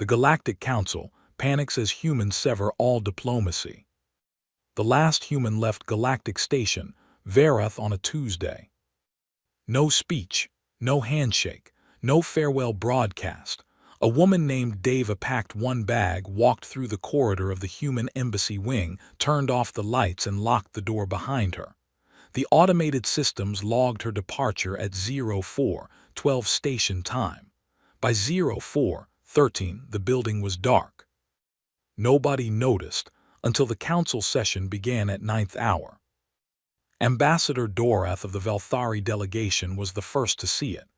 The Galactic Council panics as humans sever all diplomacy. The last human left Galactic Station, Verath, on a Tuesday. No speech, no handshake, no farewell broadcast. A woman named Deva packed one bag, walked through the corridor of the human embassy wing, turned off the lights and locked the door behind her. The automated systems logged her departure at 04:12 station time. By 04:13, the building was dark. Nobody noticed until the council session began at 9th hour. Ambassador Dorath of the Velthari delegation was the first to see it.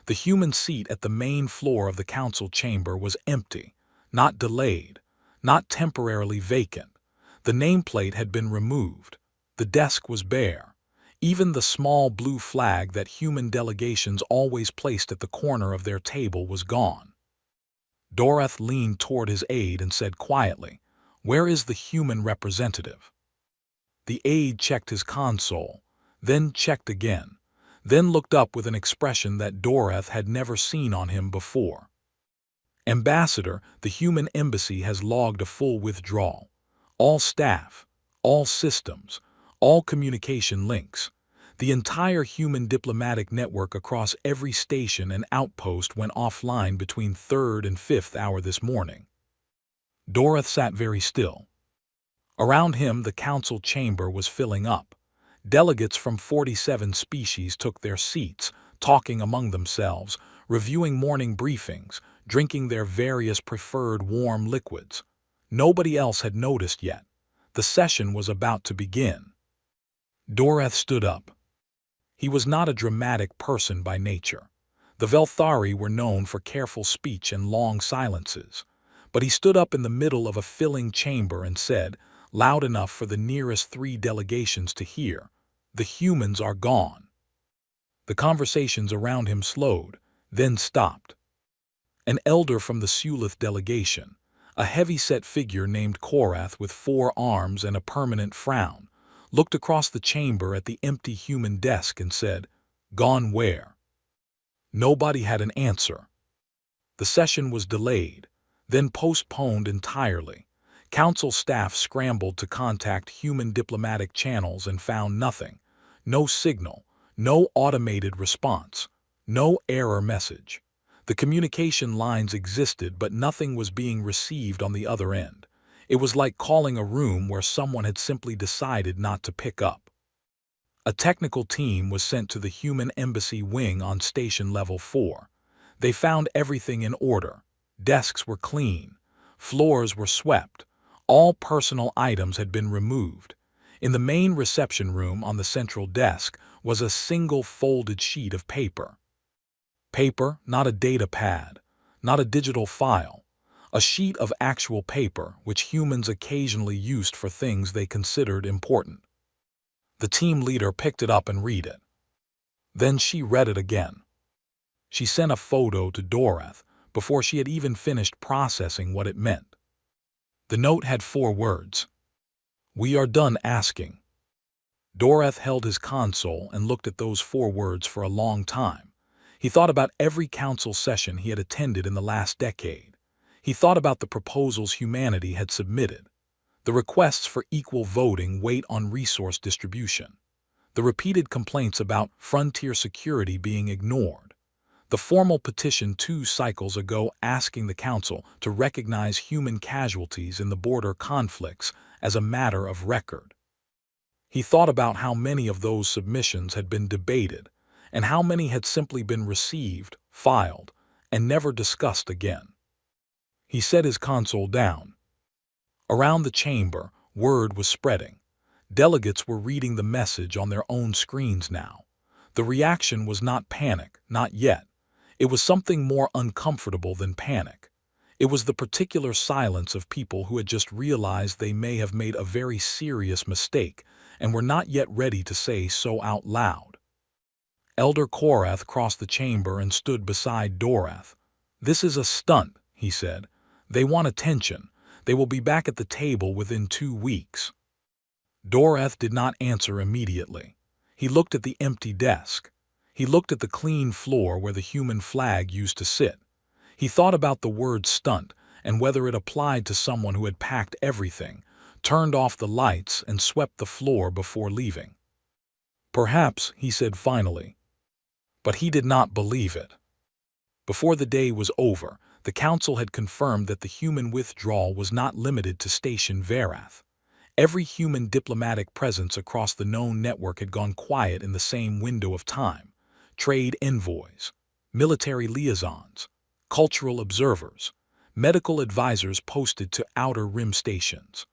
The human seat at the main floor of the council chamber was empty, not delayed, not temporarily vacant. The nameplate had been removed. The desk was bare. Even the small blue flag that human delegations always placed at the corner of their table was gone. Dorath leaned toward his aide and said quietly, "Where is the human representative?" The aide checked his console, then checked again, then looked up with an expression that Dorath had never seen on him before. "Ambassador, the human embassy has logged a full withdrawal. All staff, all systems, all communication links. The entire human diplomatic network across every station and outpost went offline between 3rd and 5th hour this morning." Dorath sat very still. Around him, the council chamber was filling up. Delegates from 47 species took their seats, talking among themselves, reviewing morning briefings, drinking their various preferred warm liquids. Nobody else had noticed yet. The session was about to begin. Dorath stood up. He was not a dramatic person by nature. The Velthari were known for careful speech and long silences. But he stood up in the middle of a filling chamber and said, loud enough for the nearest 3 delegations to hear, "The humans are gone." The conversations around him slowed, then stopped. An elder from the Sulith delegation, a heavy-set figure named Korath with 4 arms and a permanent frown, looked across the chamber at the empty human desk and said, "Gone where?" Nobody had an answer. The session was delayed, then postponed entirely. Council staff scrambled to contact human diplomatic channels and found nothing. No signal, no automated response, no error message. The communication lines existed, but nothing was being received on the other end. It was like calling a room where someone had simply decided not to pick up. A technical team was sent to the human embassy wing on station level 4. They found everything in order. Desks were clean. Floors were swept. All personal items had been removed. In the main reception room on the central desk was a single folded sheet of paper. Paper, not a data pad, not a digital file. A sheet of actual paper which humans occasionally used for things they considered important. The team leader picked it up and read it. Then she read it again. She sent a photo to Dorath before she had even finished processing what it meant. The note had 4 words. "We are done asking." Dorath held his console and looked at those 4 words for a long time. He thought about every council session he had attended in the last decade. He thought about the proposals humanity had submitted, the requests for equal voting weight on resource distribution, the repeated complaints about frontier security being ignored, the formal petition 2 cycles ago asking the council to recognize human casualties in the border conflicts as a matter of record. He thought about how many of those submissions had been debated and how many had simply been received, filed, and never discussed again. He set his console down. Around the chamber, word was spreading. Delegates were reading the message on their own screens now. The reaction was not panic, not yet. It was something more uncomfortable than panic. It was the particular silence of people who had just realized they may have made a very serious mistake and were not yet ready to say so out loud. Elder Korath crossed the chamber and stood beside Dorath. "This is a stunt," he said. "They want attention. They will be back at the table within 2 weeks." Dorath did not answer immediately. He looked at the empty desk. He looked at the clean floor where the human flag used to sit. He thought about the word stunt and whether it applied to someone who had packed everything, turned off the lights, and swept the floor before leaving. Perhaps, he said finally. But he did not believe it. Before the day was over, the council had confirmed that the human withdrawal was not limited to Station Verath. Every human diplomatic presence across the known network had gone quiet in the same window of time. Trade envoys, military liaisons, cultural observers, medical advisors posted to outer rim stations.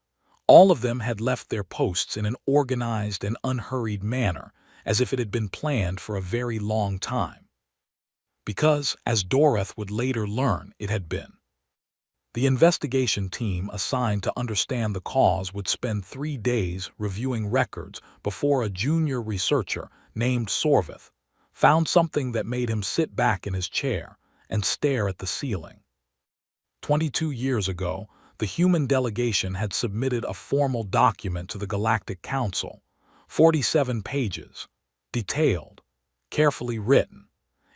All of them had left their posts in an organized and unhurried manner, as if it had been planned for a very long time. Because, as Dorothy would later learn, it had been. The investigation team assigned to understand the cause would spend 3 days reviewing records before a junior researcher named Sorvith found something that made him sit back in his chair and stare at the ceiling. 22 years ago, the human delegation had submitted a formal document to the Galactic Council, 47 pages, detailed, carefully written.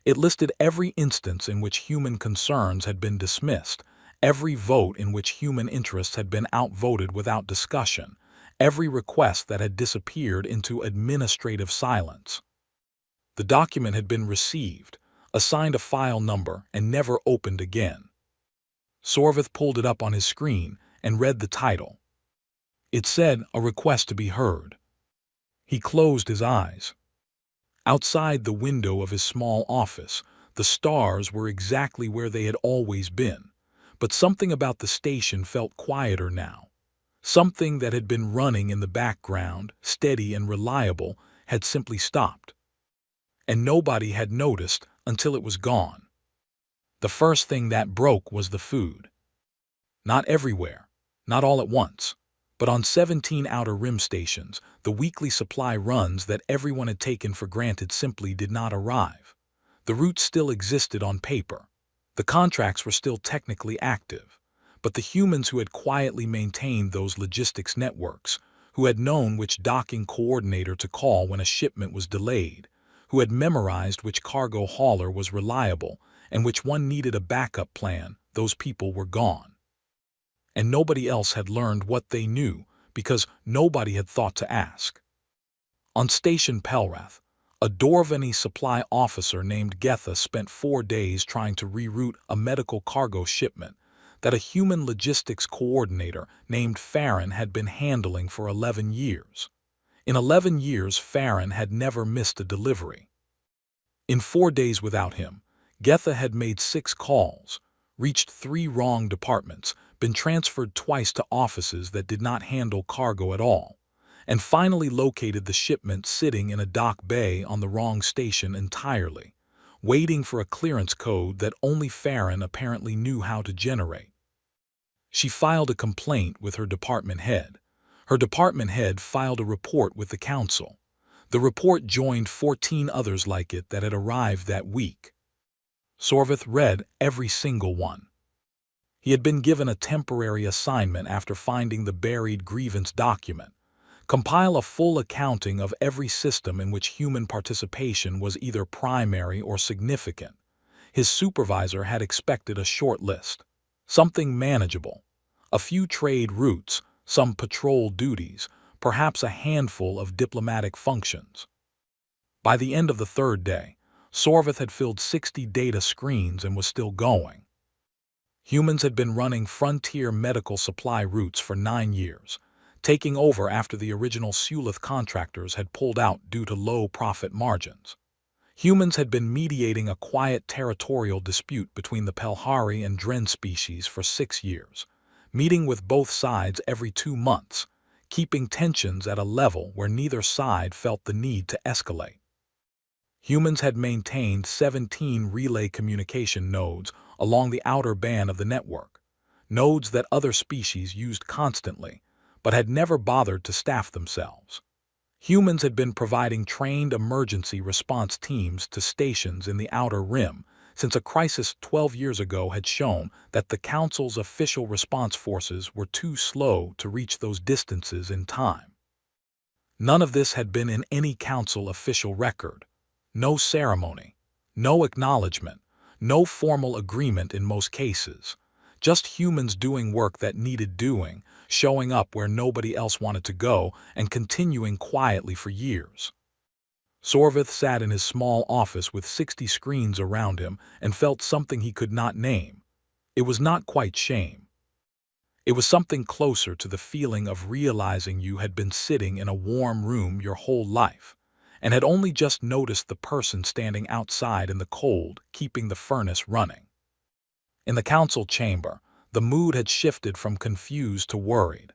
It listed every instance in which human concerns had been dismissed, every vote in which human interests had been outvoted without discussion, every request that had disappeared into administrative silence. The document had been received, assigned a file number, and never opened again. Sorvith pulled it up on his screen and read the title. It said, "A request to be heard." He closed his eyes. Outside the window of his small office, the stars were exactly where they had always been, but something about the station felt quieter now. Something that had been running in the background, steady and reliable, had simply stopped. And nobody had noticed until it was gone. The first thing that broke was the food. Not everywhere, not all at once, but on 17 outer rim stations, the weekly supply runs that everyone had taken for granted simply did not arrive. The routes still existed on paper. The contracts were still technically active. But the humans who had quietly maintained those logistics networks, who had known which docking coordinator to call when a shipment was delayed, who had memorized which cargo hauler was reliable and which one needed a backup plan, those people were gone. And nobody else had learned what they knew because nobody had thought to ask. On Station Pelrath, a Dorvani supply officer named Getha spent 4 days trying to reroute a medical cargo shipment that a human logistics coordinator named Farron had been handling for 11 years. In 11 years, Farron had never missed a delivery. In 4 days without him, Getha had made 6 calls, reached 3 wrong departments, been transferred twice to offices that did not handle cargo at all, and finally located the shipment sitting in a dock bay on the wrong station entirely, waiting for a clearance code that only Farron apparently knew how to generate. She filed a complaint with her department head. Her department head filed a report with the council. The report joined 14 others like it that had arrived that week. Sorvith read every single one. He had been given a temporary assignment after finding the buried grievance document. Compile a full accounting of every system in which human participation was either primary or significant. His supervisor had expected a short list. Something manageable. A few trade routes, some patrol duties, perhaps a handful of diplomatic functions. By the end of the 3rd day, Sorvith had filled 60 data screens and was still going. Humans had been running frontier medical supply routes for 9 years, taking over after the original Sulith contractors had pulled out due to low profit margins. Humans had been mediating a quiet territorial dispute between the Pelhari and Dren species for 6 years, meeting with both sides every 2 months, keeping tensions at a level where neither side felt the need to escalate. Humans had maintained 17 relay communication nodes along the outer band of the network, nodes that other species used constantly, but had never bothered to staff themselves. Humans had been providing trained emergency response teams to stations in the outer rim since a crisis 12 years ago had shown that the Council's official response forces were too slow to reach those distances in time. None of this had been in any Council official record. No ceremony, no acknowledgement, no formal agreement in most cases, Just humans doing work that needed doing, showing up where nobody else wanted to go, and continuing quietly for years. Sorvith sat in his small office with 60 screens around him and felt something he could not name. It was not quite shame. It was something closer to the feeling of realizing you had been sitting in a warm room your whole life, and had only just noticed the person standing outside in the cold, keeping the furnace running. In the council chamber, the mood had shifted from confused to worried.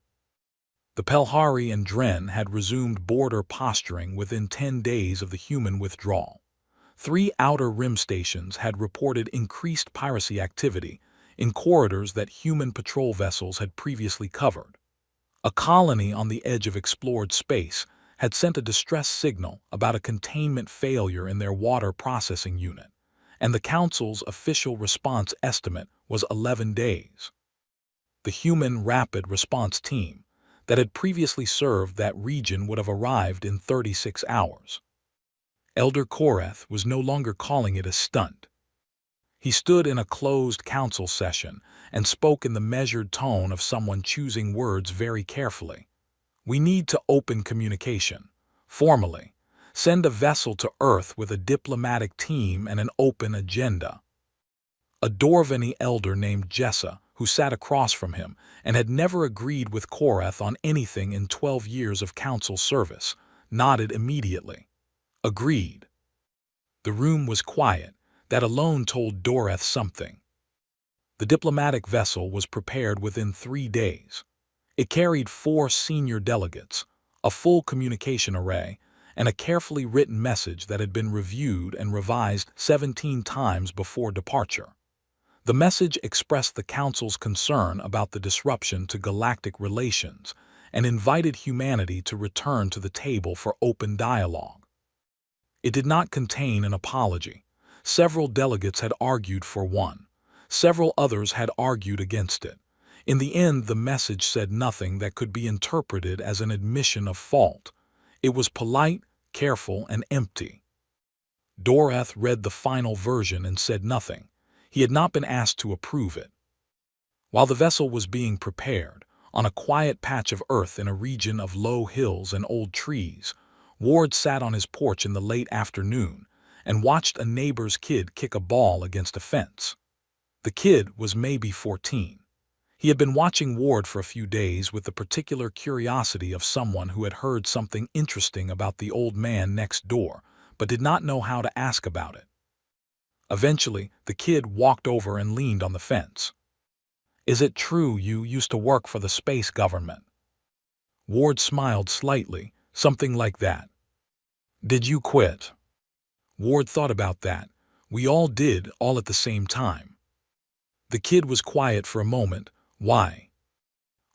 The Pelhari and Dren had resumed border posturing within 10 days of the human withdrawal. 3 outer rim stations had reported increased piracy activity in corridors that human patrol vessels had previously covered. A colony on the edge of explored space had sent a distress signal about a containment failure in their water processing unit, and the Council's official response estimate was 11 days. The human rapid response team that had previously served that region would have arrived in 36 hours. Elder Koreth was no longer calling it a stunt. He stood in a closed council session and spoke in the measured tone of someone choosing words very carefully. We need to open communication, formally. Send a vessel to Earth with a diplomatic team and an open agenda. A Dorvani elder named Jessa, who sat across from him and had never agreed with Koreth on anything in 12 years of council service, nodded immediately. Agreed. The room was quiet. That alone told Doreth something. The diplomatic vessel was prepared within 3 days. It carried 4 senior delegates, a full communication array, and a carefully written message that had been reviewed and revised 17 times before departure. The message expressed the Council's concern about the disruption to galactic relations and invited humanity to return to the table for open dialogue. It did not contain an apology. Several delegates had argued for one. Several others had argued against it. In the end, the message said nothing that could be interpreted as an admission of fault. It was polite, careful, and empty. Doreth read the final version and said nothing. He had not been asked to approve it. While the vessel was being prepared, on a quiet patch of earth in a region of low hills and old trees, Ward sat on his porch in the late afternoon and watched a neighbor's kid kick a ball against a fence. The kid was maybe 14. He had been watching Ward for a few days with the particular curiosity of someone who had heard something interesting about the old man next door, but did not know how to ask about it. Eventually, the kid walked over and leaned on the fence. Is it true you used to work for the space government? Ward smiled slightly, something like that. Did you quit? Ward thought about that. We all did, all at the same time. The kid was quiet for a moment. Why?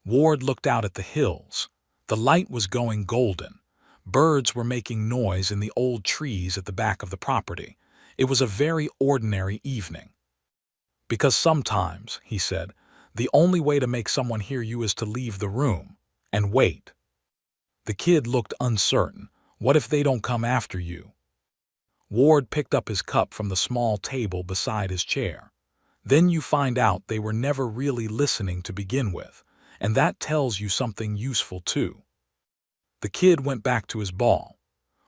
Ward looked out at the hills. The light was going golden. Birds were making noise in the old trees at the back of the property. It was a very ordinary evening. Because sometimes, he said, the only way to make someone hear you is to leave the room and wait. The kid looked uncertain. What if they don't come after you? Ward picked up his cup from the small table beside his chair. Then you find out they were never really listening to begin with, and that tells you something useful too. The kid went back to his ball.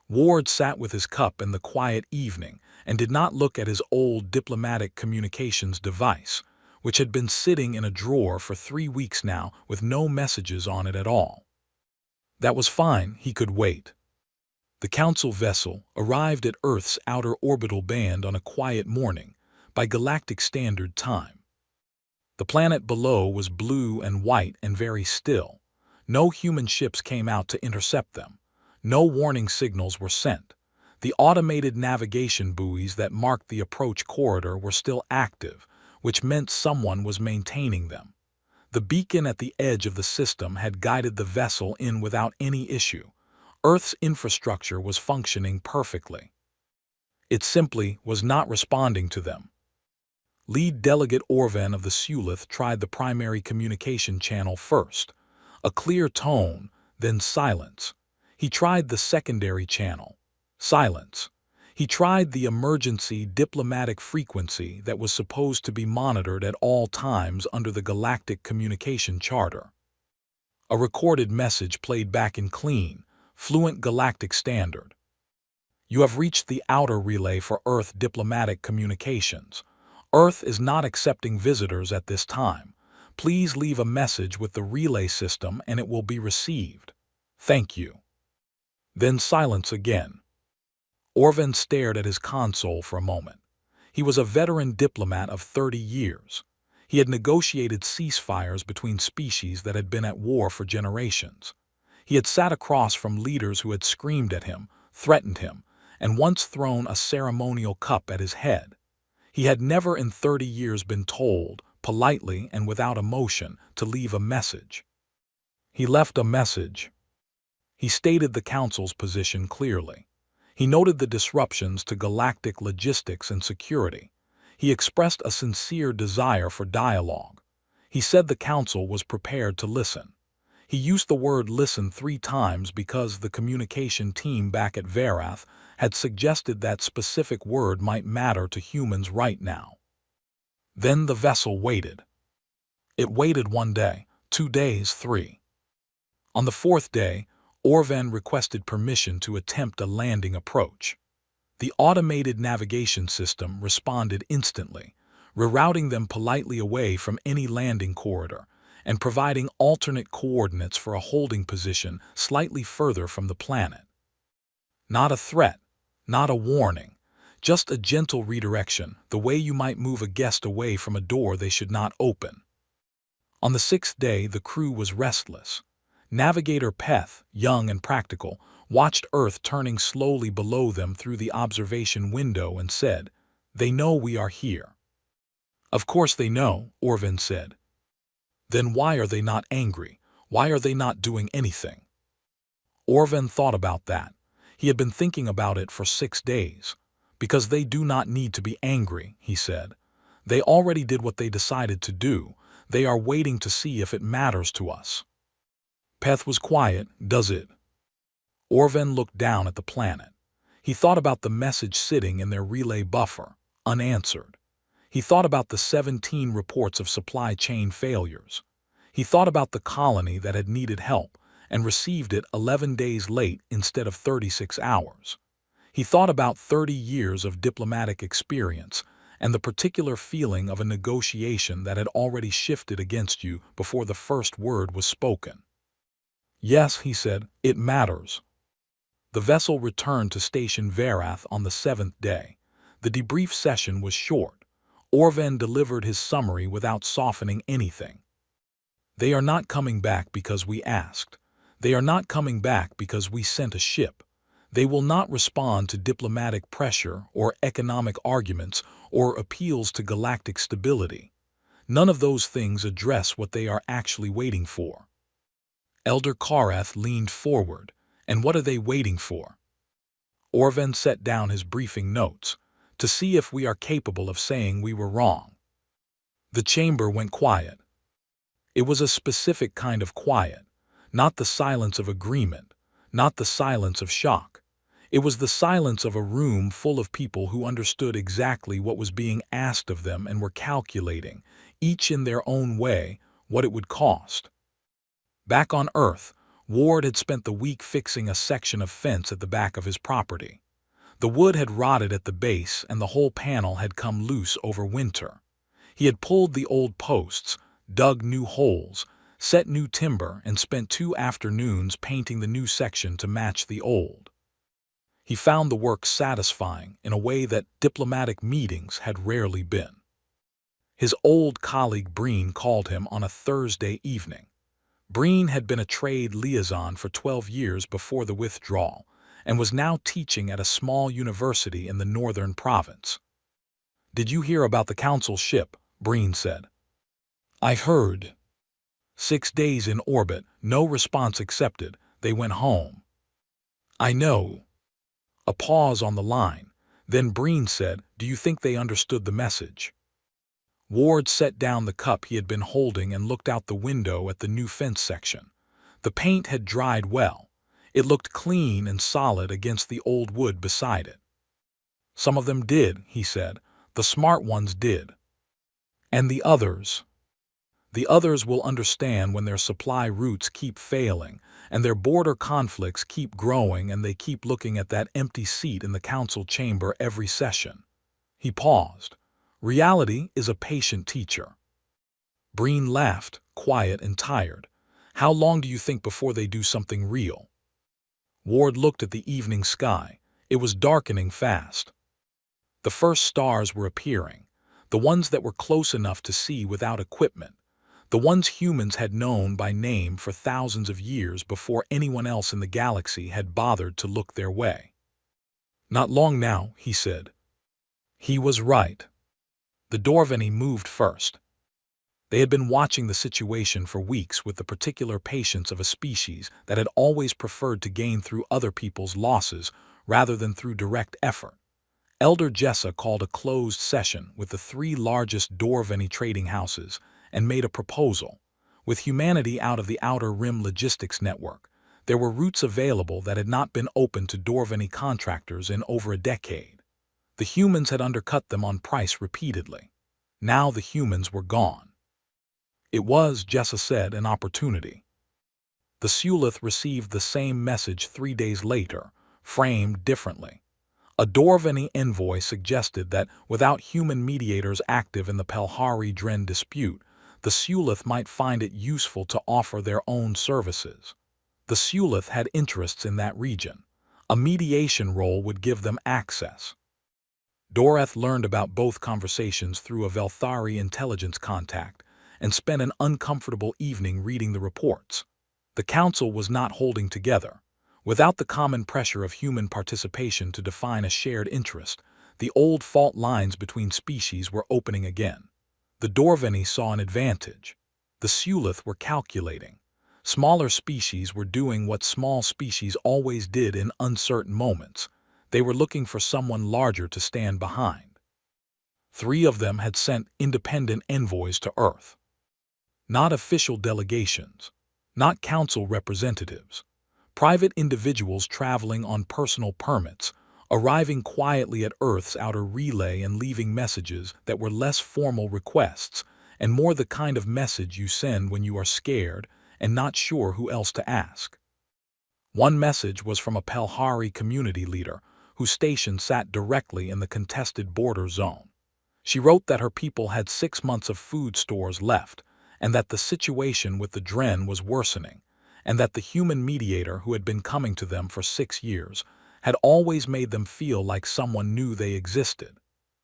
Ward sat with his cup in the quiet evening and did not look at his old diplomatic communications device, which had been sitting in a drawer for 3 weeks now with no messages on it at all. That was fine, he could wait. The Council vessel arrived at Earth's outer orbital band on a quiet morning, by Galactic Standard Time. The planet below was blue and white and very still. No human ships came out to intercept them. No warning signals were sent. The automated navigation buoys that marked the approach corridor were still active, which meant someone was maintaining them. The beacon at the edge of the system had guided the vessel in without any issue. Earth's infrastructure was functioning perfectly. It simply was not responding to them. Lead Delegate Orvan of the Sulith tried the primary communication channel first. A clear tone, then silence. He tried the secondary channel. Silence. He tried the emergency diplomatic frequency that was supposed to be monitored at all times under the Galactic Communication Charter. A recorded message played back in clean, fluent Galactic Standard. You have reached the outer relay for Earth diplomatic communications. Earth is not accepting visitors at this time. Please leave a message with the relay system and it will be received. Thank you. Then silence again. Orvin stared at his console for a moment. He was a veteran diplomat of 30 years. He had negotiated ceasefires between species that had been at war for generations. He had sat across from leaders who had screamed at him, threatened him, and once thrown a ceremonial cup at his head. He had never in 30 years been told, politely and without emotion, to leave a message. He left a message. He stated the Council's position clearly. He noted the disruptions to galactic logistics and security. He expressed a sincere desire for dialogue. He said the Council was prepared to listen. He used the word listen 3 times because the communication team back at Verath had suggested that specific word might matter to humans right now. Then the vessel waited. It waited 1 day, 2 days, 3. On the 4th day, Orvin requested permission to attempt a landing approach. The automated navigation system responded instantly, rerouting them politely away from any landing corridor and providing alternate coordinates for a holding position slightly further from the planet. Not a threat, not a warning, just a gentle redirection, the way you might move a guest away from a door they should not open. On the 6th day, the crew was restless. Navigator Peth, young and practical, watched Earth turning slowly below them through the observation window and said, "They know we are here." "Of course they know," Orvin said. "Then why are they not angry? Why are they not doing anything?" Orvin thought about that. He had been thinking about it for 6 days. "Because they do not need to be angry," he said. "They already did what they decided to do. They are waiting to see if it matters to us." Peth was quiet. "Does it?" Orvin looked down at the planet. He thought about the message sitting in their relay buffer, unanswered. He thought about the 17 reports of supply chain failures. He thought about the colony that had needed help and received it 11 days late instead of 36 hours. He thought about 30 years of diplomatic experience and the particular feeling of a negotiation that had already shifted against you before the first word was spoken. "Yes," he said, "it matters." The vessel returned to Station Verath on the 7th day. The debrief session was short. Orvin delivered his summary without softening anything. "They are not coming back because we asked. They are not coming back because we sent a ship. They will not respond to diplomatic pressure or economic arguments or appeals to galactic stability. None of those things address what they are actually waiting for." Elder Karath leaned forward. "And what are they waiting for?" Orvin set down his briefing notes, "To see if we are capable of saying we were wrong." The chamber went quiet. It was a specific kind of quiet, not the silence of agreement, not the silence of shock. It was the silence of a room full of people who understood exactly what was being asked of them and were calculating, each in their own way, what it would cost. Back on Earth, Ward had spent the week fixing a section of fence at the back of his property. The wood had rotted at the base and the whole panel had come loose over winter. He had pulled the old posts, dug new holes, set new timber, and spent 2 afternoons painting the new section to match the old. He found the work satisfying in a way that diplomatic meetings had rarely been. His old colleague Breen called him on a Thursday evening. Breen had been a trade liaison for 12 years before the withdrawal and was now teaching at a small university in the northern province. "Did you hear about the council ship?" Breen said. "I heard. 6 days in orbit, no response accepted. They went home." "I know." A pause on the line. Then Breen said, "Do you think they understood the message?" Ward set down the cup he had been holding and looked out the window at the new fence section. The paint had dried well. It looked clean and solid against the old wood beside it. Some of them did, he said. The smart ones did. And the others? The others will understand when their supply routes keep failing, and their border conflicts keep growing, and they keep looking at that empty seat in the council chamber every session. He paused. Reality is a patient teacher. Breen laughed, quiet and tired. How long do you think before they do something real? Ward looked at the evening sky. It was darkening fast. The first stars were appearing, the ones that were close enough to see without equipment, the ones humans had known by name for thousands of years before anyone else in the galaxy had bothered to look their way. Not long now, he said. He was right. The Dorveni moved first. They had been watching the situation for weeks with the particular patience of a species that had always preferred to gain through other people's losses rather than through direct effort. Elder Jessa called a closed session with the 3 largest Dorveni trading houses and made a proposal. With humanity out of the Outer Rim logistics network, there were routes available that had not been open to Dorveni contractors in over a decade. The humans had undercut them on price repeatedly. Now the humans were gone. It was, Jessa said, an opportunity. The Sulith received the same message 3 days later, framed differently. A Dorveni envoy suggested that without human mediators active in the Pelhari-Dren dispute, the Sulith might find it useful to offer their own services. The Sulith had interests in that region. A mediation role would give them access. Doreth learned about both conversations through a Velthari intelligence contact and spent an uncomfortable evening reading the reports. The council was not holding together. Without the common pressure of human participation to define a shared interest, the old fault lines between species were opening again. The Dorveni saw an advantage. The Sulith were calculating. Smaller species were doing what small species always did in uncertain moments. They were looking for someone larger to stand behind. 3 of them had sent independent envoys to Earth. Not official delegations, not council representatives. Private individuals traveling on personal permits, arriving quietly at Earth's outer relay and leaving messages that were less formal requests and more the kind of message you send when you are scared and not sure who else to ask. One message was from a Pelhari community leader whose station sat directly in the contested border zone. She wrote that her people had 6 months of food stores left and that the situation with the Dren was worsening, and that the human mediator who had been coming to them for 6 years had always made them feel like someone knew they existed.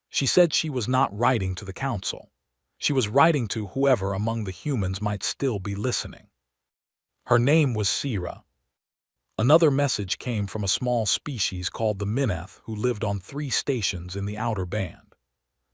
She said she was not writing to the council. She was writing to whoever among the humans might still be listening. Her name was Sira. Another message came from a small species called the Mineth who lived on 3 stations in the outer band.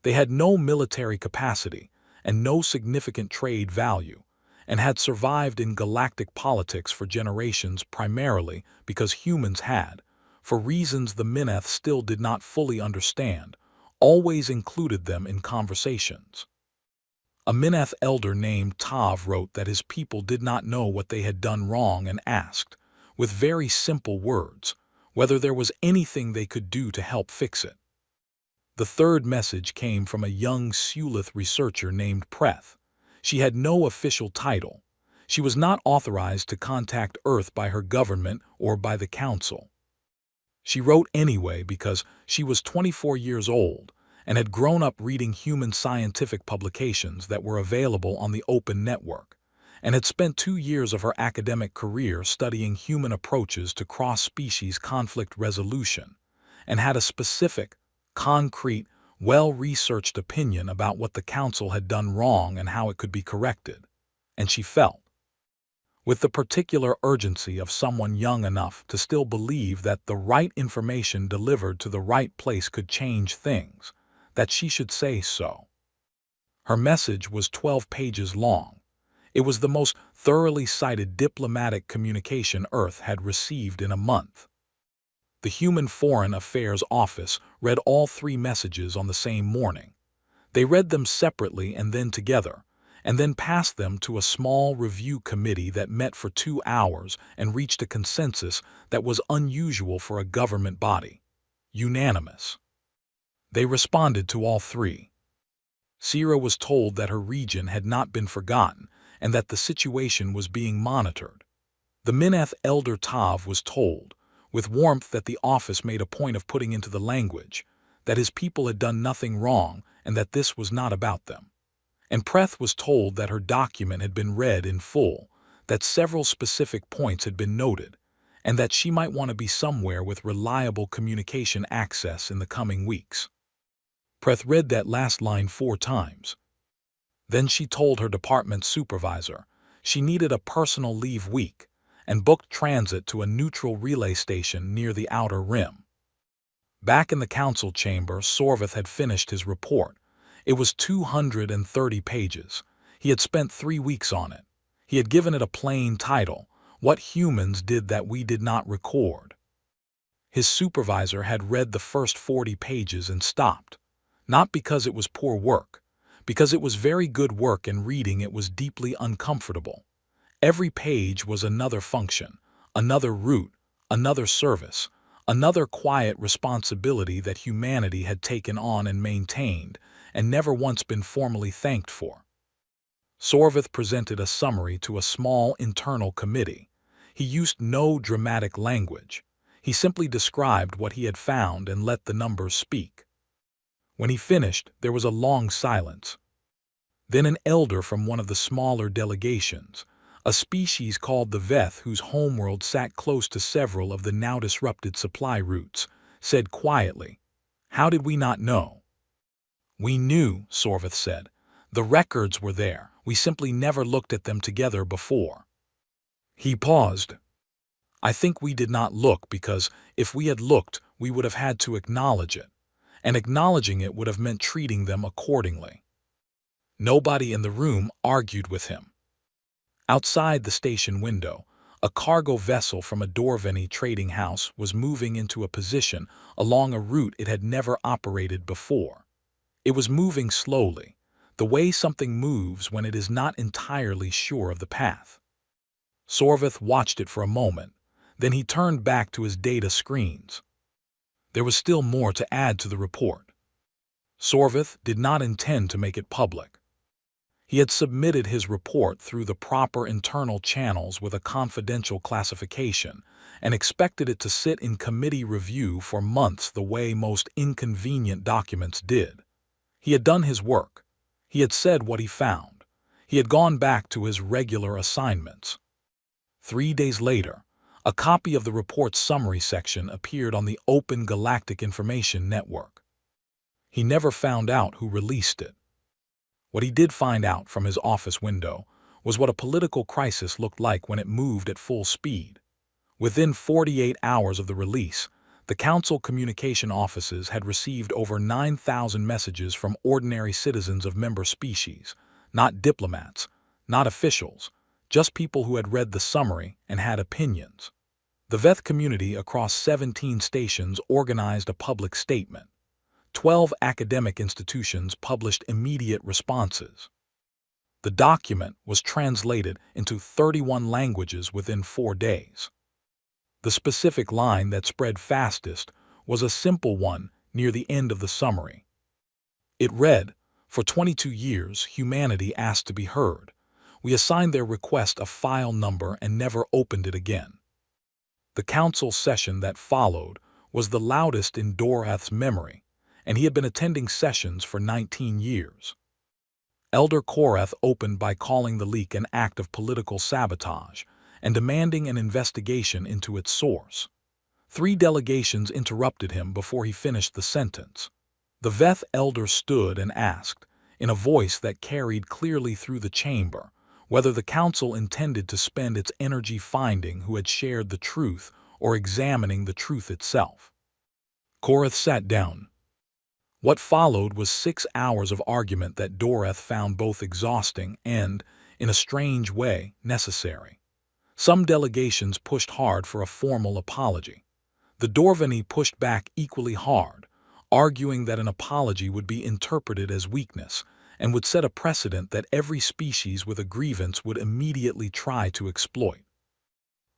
They had no military capacity and no significant trade value, and had survived in galactic politics for generations primarily because humans had, for reasons the Mineth still did not fully understand, always included them in conversations. A Mineth elder named Tav wrote that his people did not know what they had done wrong and asked, with very simple words, whether there was anything they could do to help fix it. The third message came from a young Sulith researcher named Preth. She had no official title. She was not authorized to contact Earth by her government or by the council. She wrote anyway because she was 24 years old and had grown up reading human scientific publications that were available on the open network, and had spent 2 years of her academic career studying human approaches to cross-species conflict resolution, and had a specific, concrete, well-researched opinion about what the council had done wrong and how it could be corrected. And she felt, with the particular urgency of someone young enough to still believe that the right information delivered to the right place could change things, that she should say so. Her message was 12 pages long. It was the most thoroughly cited diplomatic communication Earth had received in a month. The Human Foreign Affairs Office read all 3 messages on the same morning. They read them separately and then together, and then passed them to a small review committee that met for 2 hours and reached a consensus that was unusual for a government body. Unanimous. They responded to all three. Sierra was told that her region had not been forgotten and that the situation was being monitored. The Mineth elder Tav was told, with warmth, that the office made a point of putting into the language that his people had done nothing wrong and that this was not about them. And Preth was told that her document had been read in full, that several specific points had been noted, and that she might want to be somewhere with reliable communication access in the coming weeks. Preth read that last line 4 times. Then she told her department supervisor she needed a personal leave week and booked transit to a neutral relay station near the outer rim. Back in the council chamber, Sorvith had finished his report. It was 230 pages. He had spent 3 weeks on it. He had given it a plain title, What Humans Did That We Did Not Record. His supervisor had read the first 40 pages and stopped. Not because it was poor work, because it was very good work and reading it was deeply uncomfortable. Every page was another function, another route, another service, another quiet responsibility that humanity had taken on and maintained, and never once been formally thanked for. Sorvith presented a summary to a small internal committee. He used no dramatic language. He simply described what he had found and let the numbers speak. When he finished, there was a long silence. Then an elder from one of the smaller delegations, a species called the Veth whose homeworld sat close to several of the now-disrupted supply routes, said quietly, "How did we not know?" "We knew," Sorvith said. "The records were there. We simply never looked at them together before." He paused. "I think we did not look because if we had looked, we would have had to acknowledge it, and acknowledging it would have meant treating them accordingly." Nobody in the room argued with him. Outside the station window, a cargo vessel from a Dorveni trading house was moving into a position along a route it had never operated before. It was moving slowly, the way something moves when it is not entirely sure of the path. Sorvith watched it for a moment, then he turned back to his data screens. There was still more to add to the report. Sorvith did not intend to make it public. He had submitted his report through the proper internal channels with a confidential classification and expected it to sit in committee review for months the way most inconvenient documents did. He had done his work. He had said what he found. He had gone back to his regular assignments. 3 days later, a copy of the report's summary section appeared on the Open Galactic Information Network. He never found out who released it. What he did find out from his office window was what a political crisis looked like when it moved at full speed. Within 48 hours of the release, the council communication offices had received over 9,000 messages from ordinary citizens of member species, not diplomats, not officials, just people who had read the summary and had opinions. The Veth community across 17 stations organized a public statement. 12 academic institutions published immediate responses. The document was translated into 31 languages within 4 days. The specific line that spread fastest was a simple one near the end of the summary. It read, "For 22 years, humanity asked to be heard. We assigned their request a file number and never opened it again." The council session that followed was the loudest in Doreth's memory, and he had been attending sessions for 19 years. Elder Koreth opened by calling the leak an act of political sabotage and demanding an investigation into its source. 3 delegations interrupted him before he finished the sentence. The Veth elder stood and asked, in a voice that carried clearly through the chamber, whether the council intended to spend its energy finding who had shared the truth or examining the truth itself. Koreth sat down. What followed was 6 hours of argument that Doreth found both exhausting and, in a strange way, necessary. Some delegations pushed hard for a formal apology. The Dorveni pushed back equally hard, arguing that an apology would be interpreted as weakness and would set a precedent that every species with a grievance would immediately try to exploit.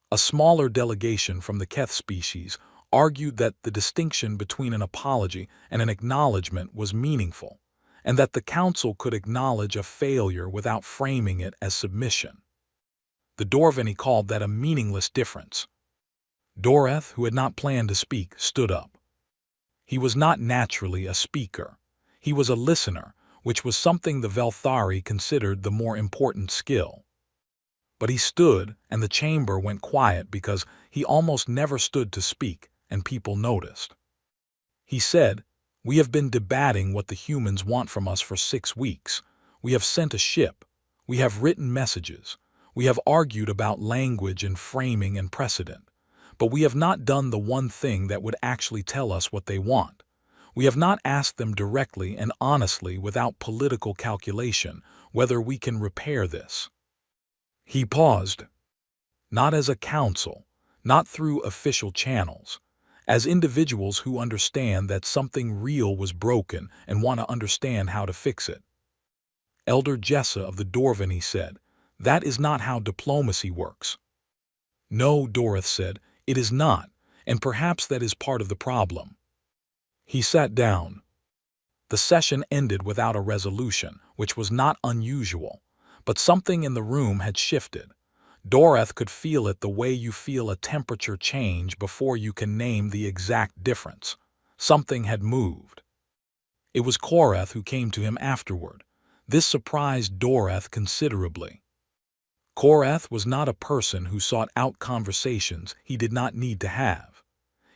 A smaller delegation from the Keth species argued that the distinction between an apology and an acknowledgement was meaningful, and that the council could acknowledge a failure without framing it as submission. The Dorveni called that a meaningless difference. Doreth, who had not planned to speak, stood up. He was not naturally a speaker. He was a listener, which was something the Velthari considered the more important skill. But he stood, and the chamber went quiet because he almost never stood to speak, and people noticed. He said, "We have been debating what the humans want from us for 6 weeks. We have sent a ship. We have written messages. We have argued about language and framing and precedent. But we have not done the one thing that would actually tell us what they want. We have not asked them directly and honestly without political calculation whether we can repair this." He paused. Not as a council, not through official channels, as individuals who understand that something real was broken and want to understand how to fix it. Elder Jessa of the Dorveni said, "That is not how diplomacy works." "No," Doreth said, "it is not, and perhaps that is part of the problem." He sat down. The session ended without a resolution, which was not unusual, but something in the room had shifted. Doreth could feel it the way you feel a temperature change before you can name the exact difference. Something had moved. It was Koreth who came to him afterward. This surprised Doreth considerably. Koreth was not a person who sought out conversations he did not need to have.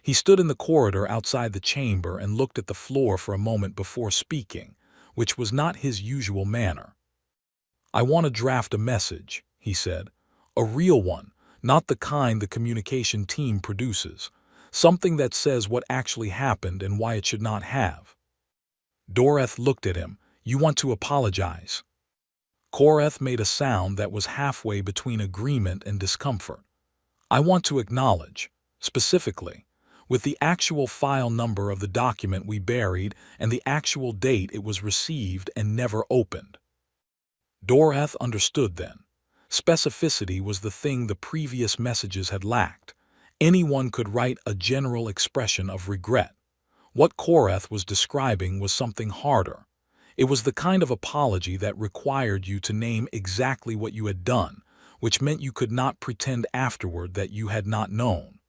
He stood in the corridor outside the chamber and looked at the floor for a moment before speaking, which was not his usual manner. "I want to draft a message," he said. "A real one, not the kind the communication team produces. Something that says what actually happened and why it should not have." Doreth looked at him. "You want to apologize?" Koreth made a sound that was halfway between agreement and discomfort. "I want to acknowledge, specifically, with the actual file number of the document we buried and the actual date it was received and never opened." Doreth understood then. Specificity was the thing the previous messages had lacked. Anyone could write a general expression of regret. What Koreth was describing was something harder. It was the kind of apology that required you to name exactly what you had done, which meant you could not pretend afterward that you had not known.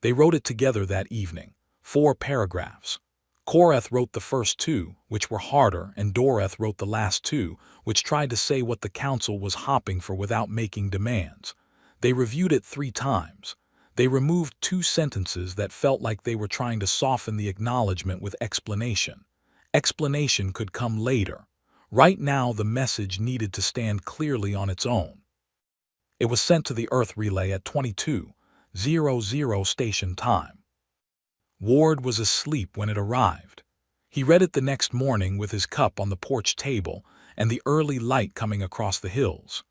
They wrote it together that evening, 4 paragraphs. Koreth wrote the first 2, which were harder, and Doreth wrote the last 2, which tried to say what the council was hopping for without making demands. They reviewed it 3 times. They removed 2 sentences that felt like they were trying to soften the acknowledgement with explanation. Explanation could come later. Right now the message needed to stand clearly on its own. It was sent to the Earth Relay at 22:00 station time. Ward was asleep when it arrived. He read it the next morning with his cup on the porch table and the early light coming across the hills.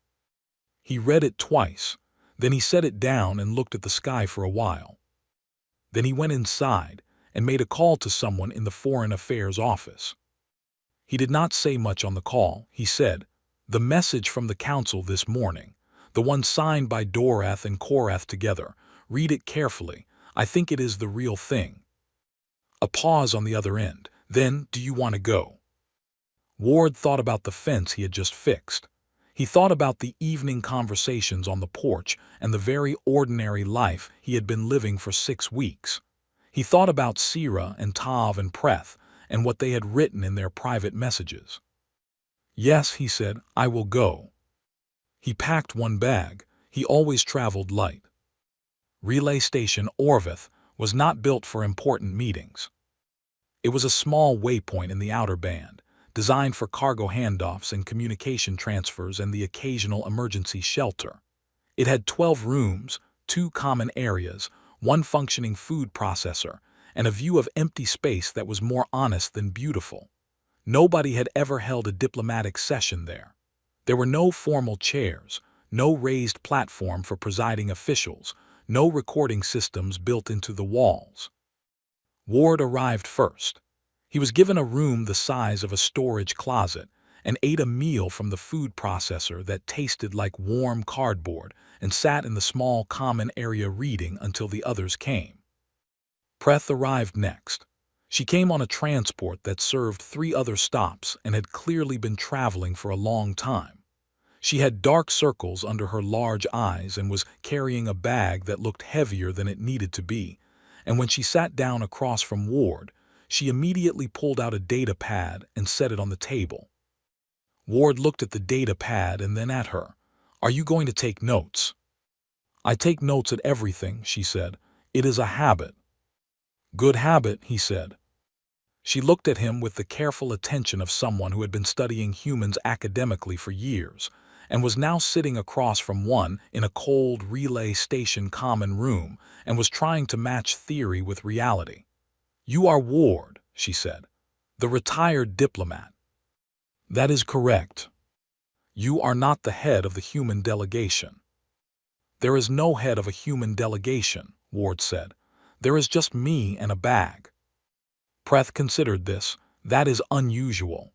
He read it twice, then he set it down and looked at the sky for a while. Then he went inside and made a call to someone in the Foreign Affairs office. He did not say much on the call. He said, "The message from the council this morning, the one signed by Doreth and Koreth together. Read it carefully. I think it is the real thing." A pause on the other end. Then, "Do you want to go?" Ward thought about the fence he had just fixed. He thought about the evening conversations on the porch and the very ordinary life he had been living for 6 weeks. He thought about Sira and Tav and Preth and what they had written in their private messages. "Yes," he said, "I will go." He packed 1 bag. He always traveled light. Relay Station Orvith was not built for important meetings. It was a small waypoint in the outer band, designed for cargo handoffs and communication transfers and the occasional emergency shelter. It had 12 rooms, 2 common areas, 1 functioning food processor, and a view of empty space that was more honest than beautiful. Nobody had ever held a diplomatic session there. There were no formal chairs, no raised platform for presiding officials, no recording systems built into the walls. Ward arrived first. He was given a room the size of a storage closet and ate a meal from the food processor that tasted like warm cardboard and sat in the small common area reading until the others came. Preth arrived next. She came on a transport that served 3 other stops and had clearly been traveling for a long time. She had dark circles under her large eyes and was carrying a bag that looked heavier than it needed to be, and when she sat down across from Ward, she immediately pulled out a data pad and set it on the table. Ward looked at the data pad and then at her. "Are you going to take notes?" "I take notes at everything," she said. "It is a habit." "Good habit," he said. She looked at him with the careful attention of someone who had been studying humans academically for years, and was now sitting across from one in a cold relay station common room and was trying to match theory with reality. "You are Ward," she said, "the retired diplomat." "That is correct." "You are not the head of the human delegation." "There is no head of a human delegation," Ward said. "There is just me and a bag." Preth considered this. "That is unusual."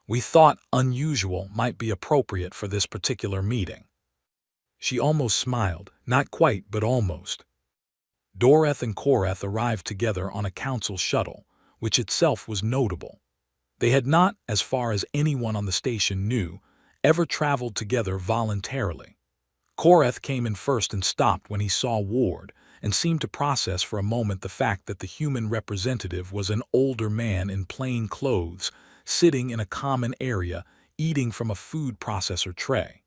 "We thought unusual might be appropriate for this particular meeting." She almost smiled, not quite but almost. Doreth and Koreth arrived together on a council shuttle, which itself was notable. They had not, as far as anyone on the station knew, ever traveled together voluntarily. Koreth came in first and stopped when he saw Ward, and seemed to process for a moment the fact that the human representative was an older man in plain clothes, sitting in a common area, eating from a food processor tray.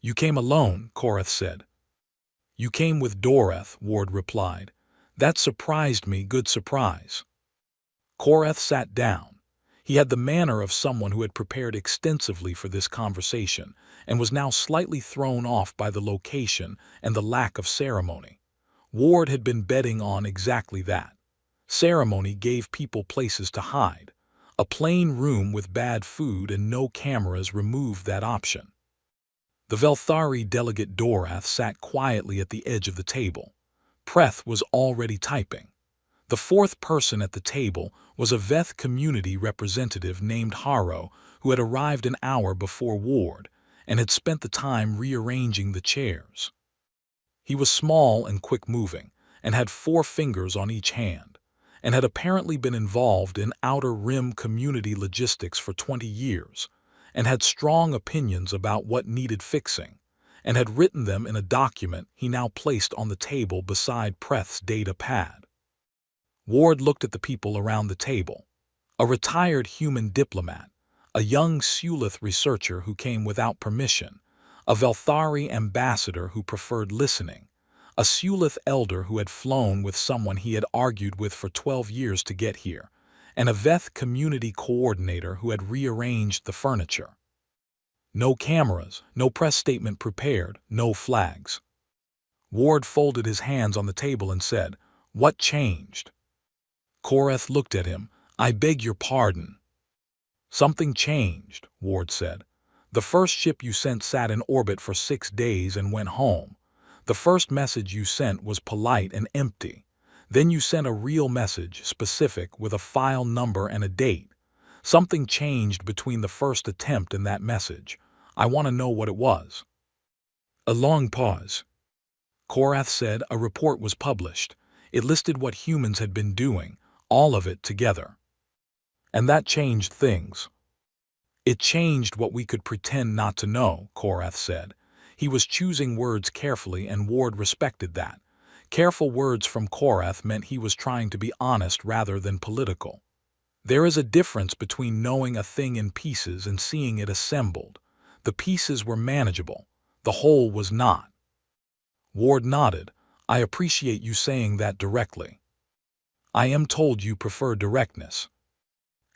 "You came alone," Koreth said. "You came with Doreth," Ward replied. "That surprised me, good surprise." Koreth sat down. He had the manner of someone who had prepared extensively for this conversation, and was now slightly thrown off by the location and the lack of ceremony. Ward had been betting on exactly that. Ceremony gave people places to hide. A plain room with bad food and no cameras removed that option. The Velthari delegate Dorath sat quietly at the edge of the table. Preth was already typing. The 4th person at the table was a Veth community representative named Haro, who had arrived an hour before Ward, and had spent the time rearranging the chairs. He was small and quick-moving, and had 4 fingers on each hand, and had apparently been involved in Outer Rim community logistics for 20 years, and had strong opinions about what needed fixing, and had written them in a document he now placed on the table beside Preth's data pad. Ward looked at the people around the table. A retired human diplomat, a young Sulith researcher who came without permission, a Velthari ambassador who preferred listening, a Sulith elder who had flown with someone he had argued with for 12 years to get here, and a Veth community coordinator who had rearranged the furniture. No cameras, no press statement prepared, no flags. Ward folded his hands on the table and said, "What changed?" Koreth looked at him. "I beg your pardon." "Something changed," Ward said. "The first ship you sent sat in orbit for 6 days and went home. The first message you sent was polite and empty. Then you sent a real message, specific, with a file number and a date. Something changed between the first attempt and that message. I want to know what it was." A long pause. Korath said a report was published. It listed what humans had been doing, all of it together. "And that changed things." "It changed what we could pretend not to know," Korath said. He was choosing words carefully, and Ward respected that. Careful words from Korath meant he was trying to be honest rather than political. There is a difference between knowing a thing in pieces and seeing it assembled. The pieces were manageable. The whole was not. Ward nodded. "I appreciate you saying that directly." "I am told you prefer directness."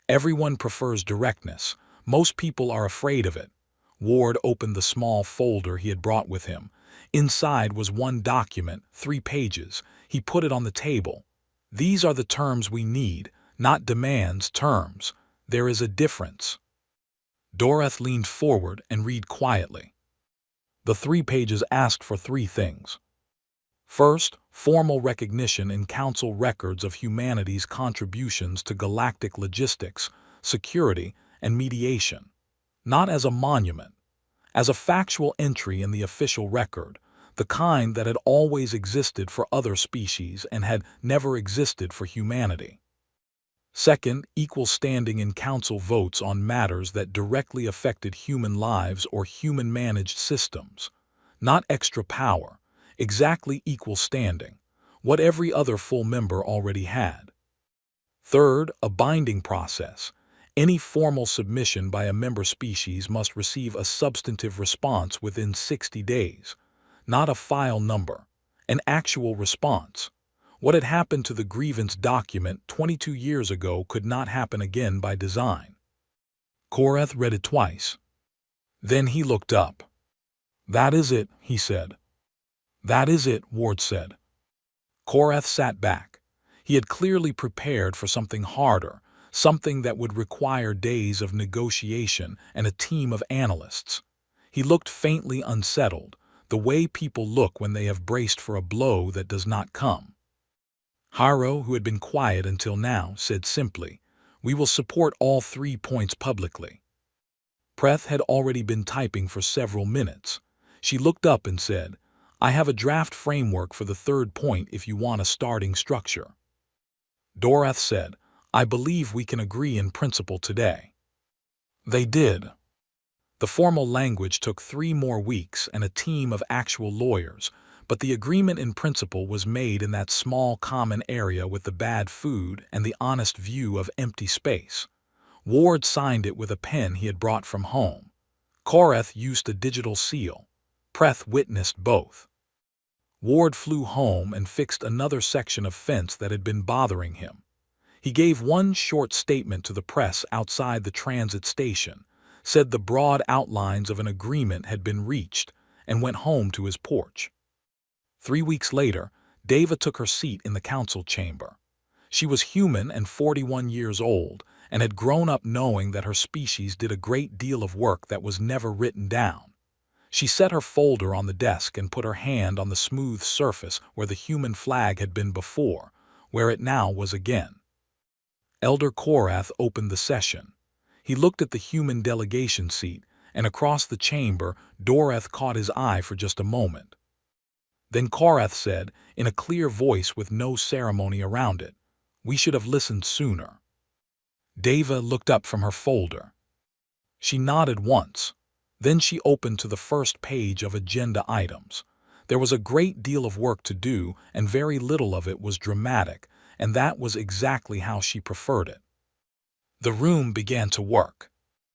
"Everyone prefers directness. Most people are afraid of it." Ward opened the small folder he had brought with him. Inside was one document, 3 pages. He put it on the table. "These are the terms we need, not demands, terms. There is a difference." Doreth leaned forward and read quietly. The 3 pages asked for 3 things. First, formal recognition in Council records of humanity's contributions to galactic logistics, security, and mediation. Not as a monument. As a factual entry in the official record, the kind that had always existed for other species and had never existed for humanity. Second, equal standing in council votes on matters that directly affected human lives or human-managed systems. Not extra power, exactly equal standing, what every other full member already had. Third, a binding process. Any formal submission by a member species must receive a substantive response within 60 days. Not a file number, an actual response. What had happened to the grievance document 22 years ago could not happen again by design. Korath read it twice. Then he looked up. "That is it," he said. "That is it," Ward said. Korath sat back. He had clearly prepared for something harder, something that would require days of negotiation and a team of analysts. He looked faintly unsettled, the way people look when they have braced for a blow that does not come. Haro, who had been quiet until now, said simply, "We will support all 3 points publicly." Preth had already been typing for several minutes. She looked up and said, "I have a draft framework for the 3rd point if you want a starting structure." Dorath said, "I believe we can agree in principle today." They did. The formal language took 3 more weeks and a team of actual lawyers, but the agreement in principle was made in that small common area with the bad food and the honest view of empty space. Ward signed it with a pen he had brought from home. Korath used a digital seal. Preth witnessed both. Ward flew home and fixed another section of fence that had been bothering him. He gave one short statement to the press outside the transit station, said the broad outlines of an agreement had been reached, and went home to his porch. 3 weeks later, Deva took her seat in the council chamber. She was human and 41 years old, and had grown up knowing that her species did a great deal of work that was never written down. She set her folder on the desk and put her hand on the smooth surface where the human flag had been before, where it now was again. Elder Korath opened the session. He looked at the human delegation seat, and across the chamber, Dorath caught his eye for just a moment. Then Korath said, in a clear voice with no ceremony around it, "We should have listened sooner." Deva looked up from her folder. She nodded once. Then she opened to the first page of agenda items. There was a great deal of work to do, and very little of it was dramatic, and that was exactly how she preferred it. The room began to work.